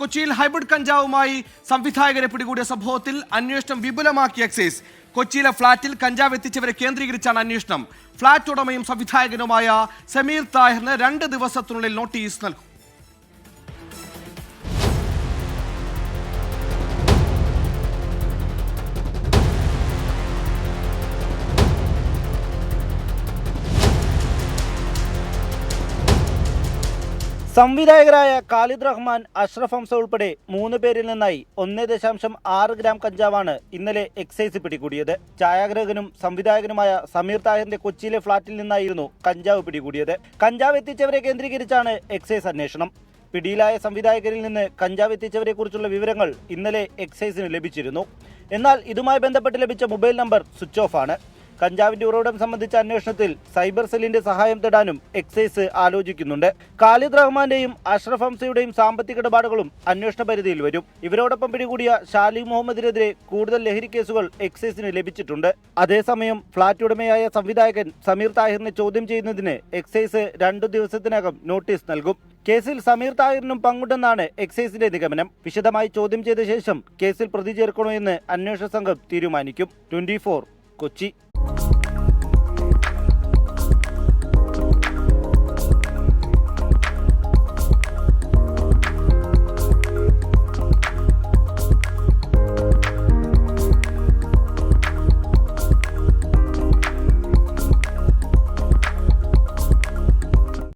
കൊച്ചിയിൽ ഹൈബ്രിഡ് കഞ്ചാവുമായി സംവിധായകരെ പിടികൂടിയ സംഭവത്തിൽ അന്വേഷണം വിപുലമാക്കിയ എക്സൈസ്. കൊച്ചിയിലെ ഫ്ളാറ്റിൽ കഞ്ചാവ് എത്തിച്ചവരെ കേന്ദ്രീകരിച്ചാണ് അന്വേഷണം. ഫ്ളാറ്റ് ഉടമയും സംവിധായകനുമായ സമീർ താഹിറിന് 2 ദിവസത്തിനുള്ളിൽ നോട്ടീസ് നൽകും. സംവിധായകരായ ഖാലിദ് റഹ്മാൻ, അഷ്റഫ് ഹംസ ഉൾപ്പെടെ 3 പേരിൽ നിന്നായി 1.6 ഗ്രാം കഞ്ചാവാണ് ഇന്നലെ എക്സൈസ് പിടികൂടിയത്. ഛായാഗ്രഹകനും സംവിധായകനുമായ സമീർ താഹിറിന്റെ കൊച്ചിയിലെ ഫ്ളാറ്റിൽ നിന്നായിരുന്നു കഞ്ചാവ് പിടികൂടിയത്. കഞ്ചാവ് എത്തിച്ചവരെ കേന്ദ്രീകരിച്ചാണ് എക്സൈസ് അന്വേഷണം. പിടിയിലായ സംവിധായകരിൽ നിന്ന് കഞ്ചാവ് എത്തിച്ചവരെ കുറിച്ചുള്ള വിവരങ്ങൾ ഇന്നലെ എക്സൈസിന് ലഭിച്ചിരുന്നു. എന്നാൽ ഇതുമായി ബന്ധപ്പെട്ട് ലഭിച്ച മൊബൈൽ നമ്പർ സ്വിച്ച് ഓഫ് ആണ്. കഞ്ചാവിന്റെ ഉറവിടം സംബന്ധിച്ച അന്വേഷണത്തിൽ സൈബർ സെല്ലിന്റെ സഹായം തേടാനും എക്സൈസ് ആലോചിക്കുന്നുണ്ട്. ഖാലിദ് റഹ്മാന്റെയും അഷ്റഫ് ഹംസയുടെയും സാമ്പത്തിക ഇടപാടുകളും അന്വേഷണ പരിധിയിൽ വരും. ഇവരോടൊപ്പം പിടികൂടിയ ഷാലി മുഹമ്മദിനെതിരെ കൂടുതൽ ലഹരി കേസുകൾ എക്സൈസിന് ലഭിച്ചിട്ടുണ്ട്. അതേസമയം ഫ്ളാറ്റ് ഉടമയായ സംവിധായകൻ സമീർ താഹിറിനെ ചോദ്യം ചെയ്യുന്നതിന് എക്സൈസ് 2 ദിവസത്തിനകം നോട്ടീസ് നൽകും. കേസിൽ സമീർ താഹിറിനും പങ്കുണ്ടെന്നാണ് എക്സൈസിന്റെ നിഗമനം. വിശദമായി ചോദ്യം ചെയ്ത ശേഷം കേസിൽ പ്രതി ചേർക്കണോ എന്ന് അന്വേഷണ സംഘം തീരുമാനിക്കും. 24 കൊച്ചി.